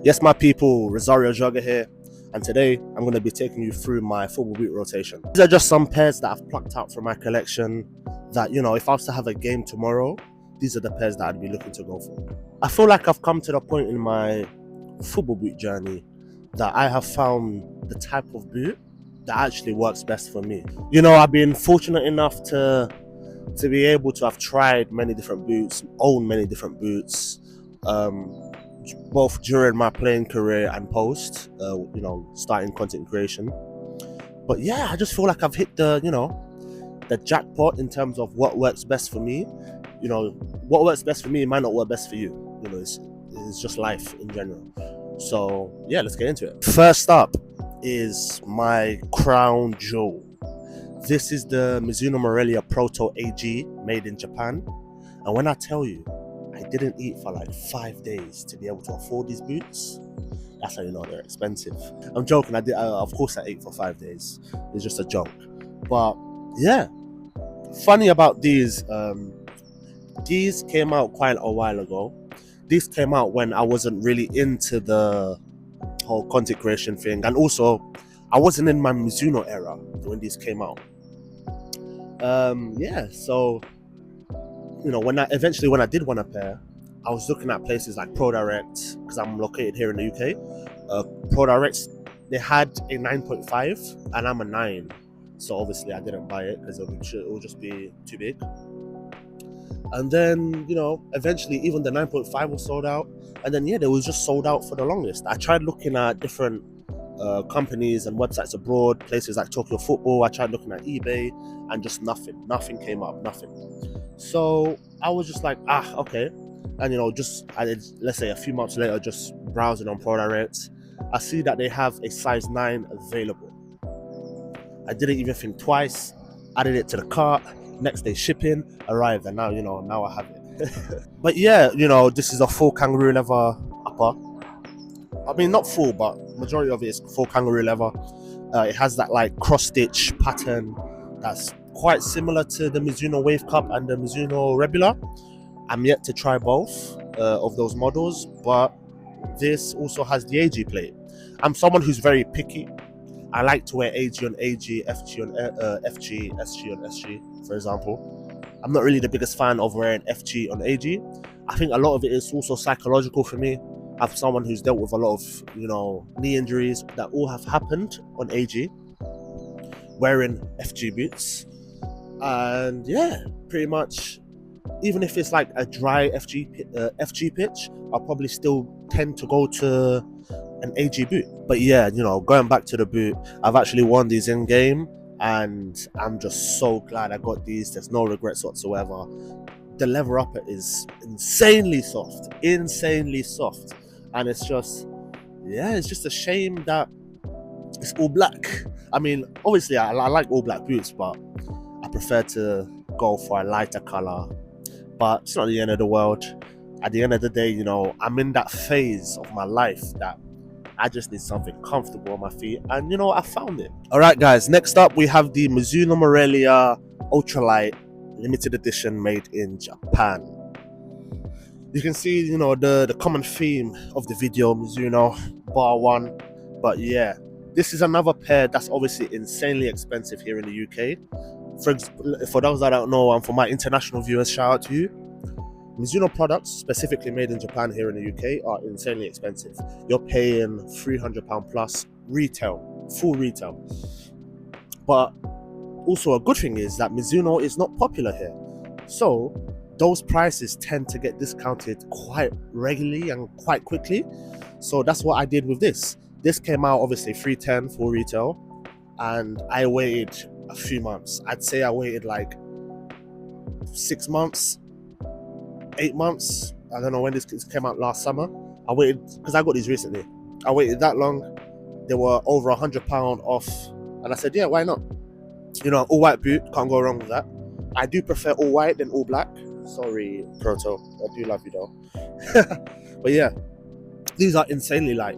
Yes, my people, Rosario Jogger here, and today I'm going to be taking you through my football boot rotation. These are just some pairs that I've plucked out from my collection that, if I was to have a game tomorrow, these are the pairs that I'd be looking to go for. I feel like I've come to the point in my football boot journey that I have found the type of boot that actually works best for me. I've been fortunate enough to be able to have tried many different boots, own many different boots, both during my playing career and post, starting content creation. But yeah, I just feel like I've hit the jackpot in terms of what works best for me. What works best for me might not work best for you. It's just life in general. So yeah, let's get into it. First up is my crown jewel. This is the Mizuno Morelia Proto AG, made in Japan. And when I tell you, I didn't eat for like 5 days to be able to afford these boots, that's how you know they're expensive. I'm joking. Of course I ate for 5 days. It's just a joke. But yeah, funny about these came out quite a while ago. These came out when I wasn't really into the whole content creation thing, and also I wasn't in my Mizuno era when these came out. So when I did want a pair, I was looking at places like Proto, because I'm located here in the UK. Proto, they had a 9.5 and I'm a 9, so obviously I didn't buy it because it would just be too big. And then eventually even the 9.5 was sold out, and then they was just sold out for the longest. I tried looking at different companies and websites abroad, places like Tokyo Football. I tried looking at eBay, and just nothing came up, nothing. So I was just like, okay. And let's say a few months later, just browsing on Proto, I see that they have a size 9 available. I didn't even think twice, added it to the cart. Next day shipping arrived, and now I have it. But yeah, this is a full kangaroo leather upper. I mean, not full, but majority of it is full kangaroo leather. It has that like cross stitch pattern that's quite similar to the Mizuno Wave Cup and the Mizuno Rebula. I'm yet to try both of those models, but this also has the AG plate. I'm someone who's very picky. I like to wear AG on AG, FG on FG, SG on SG, for example. I'm not really the biggest fan of wearing FG on AG. I think a lot of it is also psychological for me. I'm someone who's dealt with a lot of, knee injuries that all have happened on AG, wearing FG boots. And yeah, pretty much, even if it's like a dry FG pitch, I'll probably still tend to go to an AG boot. But yeah, going back to the boot, I've actually worn these in game, and I'm just so glad I got these. There's no regrets whatsoever. The leather upper is insanely soft, and it's just a shame that it's all black. I mean, obviously I like all black boots, but I prefer to go for a lighter color. But it's not the end of the world. At the end of the day, I'm in that phase of my life that I just need something comfortable on my feet, and I found it. All right, guys, next up we have the Mizuno Morelia Ultralight limited edition, made in Japan. You can see the common theme of the video, Mizuno, bar one. But yeah, this is another pair that's obviously insanely expensive here in the UK. For those that don't know, and for my international viewers, shout out to you. Mizuno products, specifically made in Japan here in the UK, are insanely expensive. You're paying £300 plus retail, full retail. But also a good thing is that Mizuno is not popular here. So those prices tend to get discounted quite regularly and quite quickly. So that's what I did with this. This came out obviously $310 full retail, and I waited a few months. I'd say I waited like 6 months, 8 months. I don't know when this came out, last summer. I waited because I got these recently. I waited that long. They were over £100 off, and I said, yeah, why not? All white boot, can't go wrong with that. I do prefer all white than all black. Sorry, Proto, I do love you though. But yeah, these are insanely light.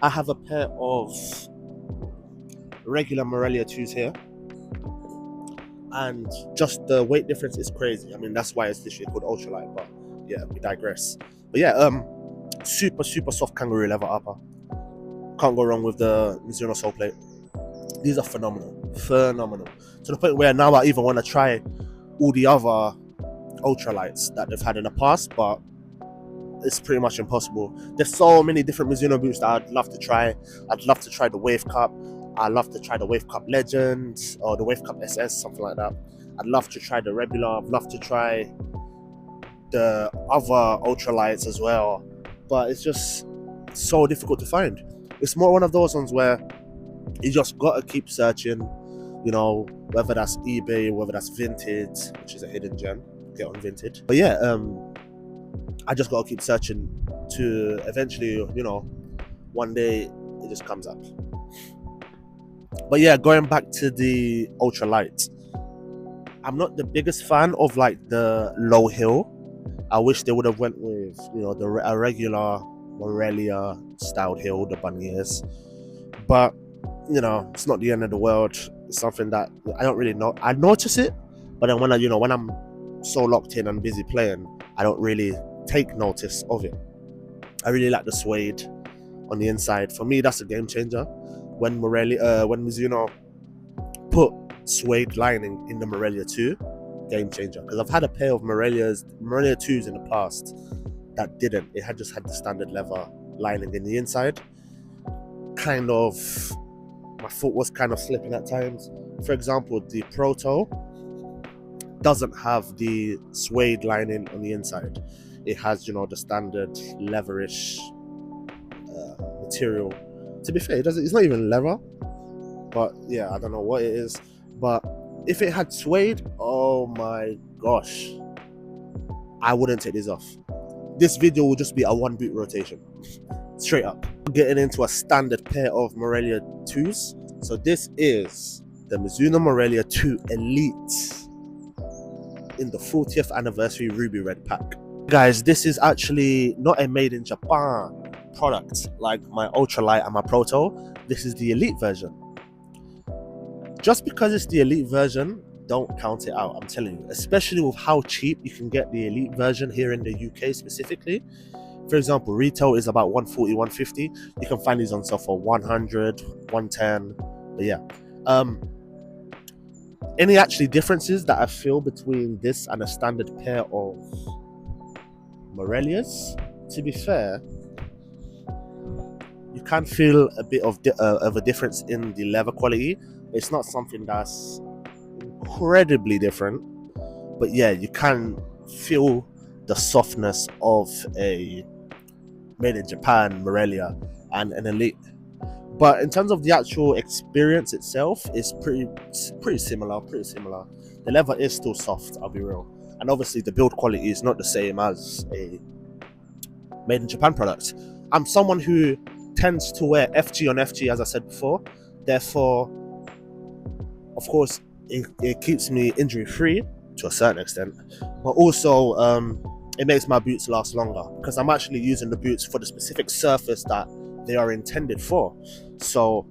I have a pair of regular Morelia 2s here, and just the weight difference is crazy. I mean, that's why it's literally called ultralight, but yeah, we digress. But yeah, super soft kangaroo leather upper. Can't go wrong with the Mizuno sole plate. These are phenomenal. To the point where now I even want to try all the other ultralights that they've had in the past, but it's pretty much impossible. There's so many different Mizuno boots that I'd love to try. I'd love to try the Wave Cup. I'd love to try the Wave Cup Legend or the Wave Cup SS, something like that. I'd love to try the regular. I'd love to try the other ultralights as well, but it's just so difficult to find. It's more one of those ones where you just gotta keep searching, you know, whether that's eBay, whether that's Vinted, which is a hidden gem, get on Vinted. But yeah, I just gotta keep searching to eventually, you know, one day it just comes up. But yeah, going back to the ultralight, I'm not the biggest fan of like the low heel. I wish they would have went with, you know, a regular Morelia styled heel, the bunny ears. But you know, it's not the end of the world. It's something that I don't really know. I notice it, but then when I'm so locked in and busy playing, I don't really take notice of it. I really like the suede on the inside. For me, that's a game changer. When Mizuno put suede lining in the Morelia 2, game changer. Because I've had a pair of Morelia 2s in the past that didn't. It had just had the standard leather lining in the inside. Kind of, my foot was kind of slipping at times. For example, the Proto doesn't have the suede lining on the inside. It has, you know, the standard leatherish material. To be fair, it's not even leather, but yeah, I don't know what it is. But if it had suede, oh my gosh, I wouldn't take these off. This video will just be a one boot rotation, straight up. Getting into a standard pair of Morelia 2s. So this is the Mizuno Morelia 2 Elite in the 40th anniversary ruby red pack. Guys, this is actually not a made in Japan product like my ultralight and my Proto. This is the Elite version. Just because it's the Elite version, don't count it out, I'm telling you. Especially with how cheap you can get the Elite version here in the UK specifically. For example, retail is about 140, 150. You can find these on sale for 100, 110. But yeah. Any actually differences that I feel between this and a standard pair of Morelias? To be fair, you can feel a bit of a difference in the leather quality. It's not something that's incredibly different, but yeah, you can feel the softness of a made in Japan Morelia and an Elite. But in terms of the actual experience itself, it's pretty similar. The leather is still soft, I'll be real. And obviously the build quality is not the same as a made in Japan product. I'm someone who tends to wear FG on FG, as I said before. Therefore, of course, it keeps me injury free to a certain extent, but also it makes my boots last longer because I'm actually using the boots for the specific surface that they are intended for. So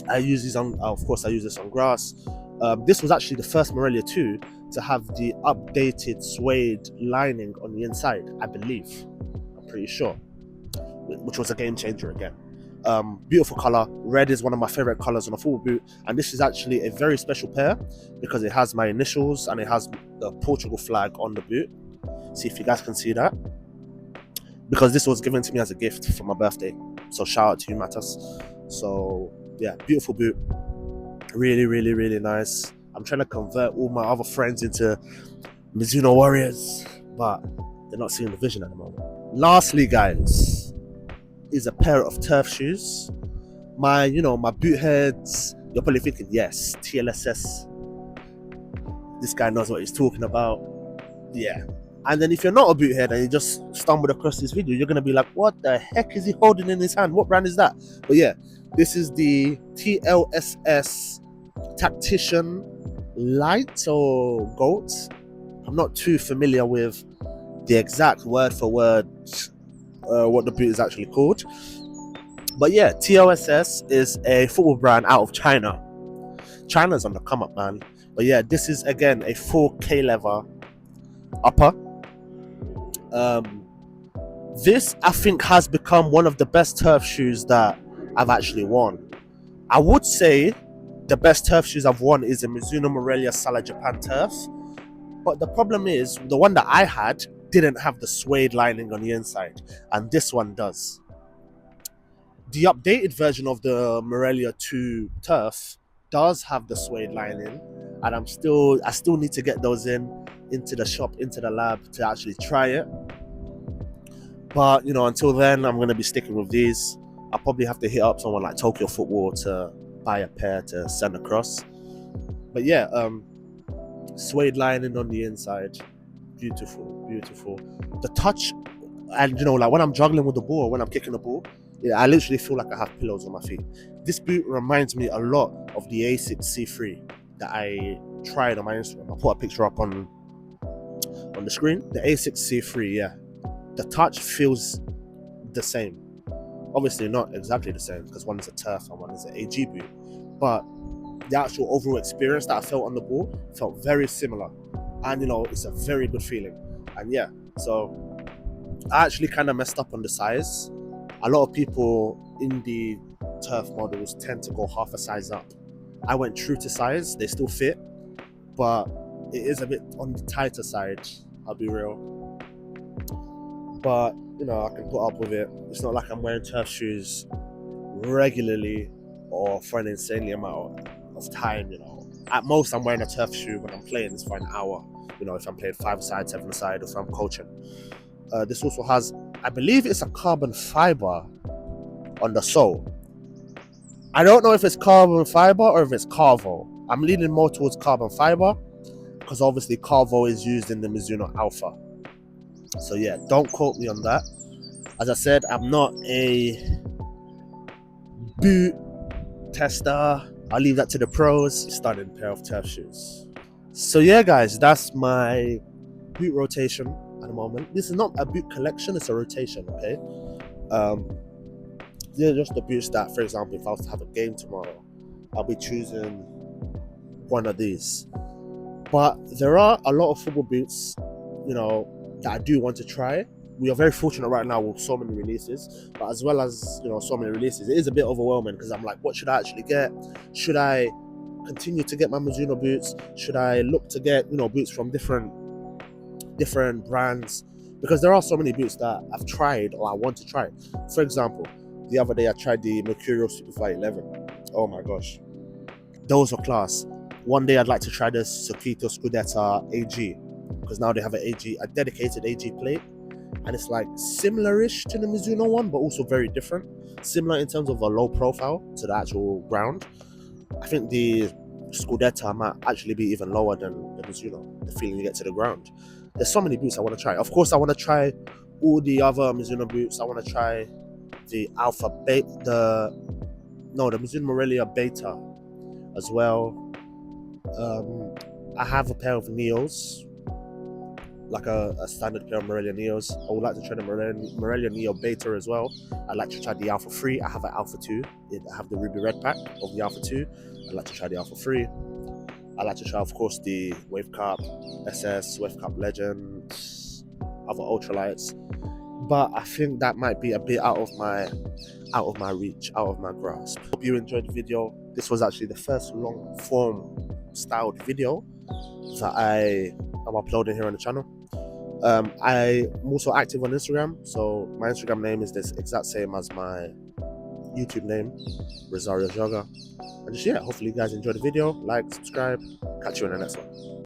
I use these on, of course I use this on grass. This was actually the first Morelia 2 to have the updated suede lining on the inside, I believe. I'm pretty sure, which was a game changer again. Beautiful color. Red is one of my favorite colors on a full boot, and this is actually a very special pair because it has my initials and it has the Portugal flag on the boot. See if you guys can see that, because this was given to me as a gift for my birthday. So shout out to you, Matas. So yeah, beautiful boot. Really nice. I'm trying to convert all my other friends into Mizuno warriors, but they're not seeing the vision at the moment. Lastly, guys, is a pair of turf shoes. My boot heads, you're probably thinking, yes, TLSS. This guy knows what he's talking about. Yeah. And then if you're not a boot head and you just stumbled across this video, you're going to be like, what the heck is he holding in his hand? What brand is that? But yeah, this is the TLSS Tactician Light or Gold. I'm not too familiar with the exact word for word what the boot is actually called. But yeah, TLSS is a football brand out of China. China's on the come up, man. But yeah, this is again a 4K leather upper. This, I think, has become one of the best turf shoes that I've actually worn. I would say the best turf shoes I've worn is a Mizuno Morelia Sala Japan turf. But the problem is, the one that I had didn't have the suede lining on the inside, and this one does. The updated version of the Morelia 2 turf does have the suede lining, and I still need to get those into the shop, into the lab to actually try it. But until then, I'm gonna be sticking with these. I'll probably have to hit up someone like Tokyo Football to buy a pair to send across. But yeah, suede lining on the inside, beautiful, beautiful. The touch, and like when I'm juggling with the ball, when I'm kicking the ball, I literally feel like I have pillows on my feet. This boot reminds me a lot of the A6 C3 that I tried on my Instagram. I'll put a picture up on the screen. The A6 C3, yeah. The touch feels the same. Obviously not exactly the same because one is a turf and one is an AG boot. But the actual overall experience that I felt on the ball felt very similar. And it's a very good feeling. And yeah, so I actually kind of messed up on the size. A lot of people in the turf models tend to go half a size up. I went true to size. They still fit, but it is a bit on the tighter side, I'll be real. But I can put up with it. It's not like I'm wearing turf shoes regularly or for an insanely amount of time. At most I'm wearing a turf shoe when I'm playing is for an hour, if I'm playing 5-a-side, 7-a-side, or if I'm coaching. This also has, I believe it's a carbon fiber on the sole. I don't know if it's carbon fiber or if it's Carvo. I'm leaning more towards carbon fiber because obviously Carvo is used in the Mizuno Alpha. So yeah, don't quote me on that. As I said, I'm not a boot tester. I'll leave that to the pros. Stunning pair of turf shoes. So yeah, guys, that's my boot rotation at the moment. This is not a boot collection, it's a rotation, okay? They're just the boots that, for example, if I was to have a game tomorrow, I'll be choosing one of these. But there are a lot of football boots, that I do want to try. We are very fortunate right now with so many releases, but as well as so many releases, it is a bit overwhelming because I'm like, what should I actually get? Should I continue to get my Mizuno boots? Should I look to get boots from different brands? Because there are so many boots that I've tried or I want to try. For example, the other day I tried the Mercurial Superfly 11. Oh my gosh, those are class. One day I'd like to try the Sokito Scudetta AG because now they have a dedicated AG plate, and it's like similar-ish to the Mizuno one, but also very different. Similar in terms of a low profile to the actual ground. I think the Scudetta might actually be even lower than the Mizuno, the feeling you get to the ground. There's so many boots I want to try. Of course, I want to try all the other Mizuno boots. I want to try the Alpha Beta, the Mizuno Morelia Beta as well. I have a pair of Neos, like a standard pair of Morelia Neos. I would like to try the Morelia Neo Beta as well. I'd like to try the Alpha 3. I have an Alpha 2. I have the Ruby Red pack of the Alpha 2. I'd like to try the Alpha 3. I'd like to try, of course, the Wave Cup SS, Wave Cup Legend, other ultralights. But I think that might be a bit out of my reach, out of my grasp. Hope you enjoyed the video. This was actually the first long form styled video that I am uploading here on the channel. I'm also active on Instagram, so my Instagram name is this exact same as my YouTube name, Rosario Joga. And just hopefully you guys enjoyed the video. Like, subscribe. Catch you in the next one.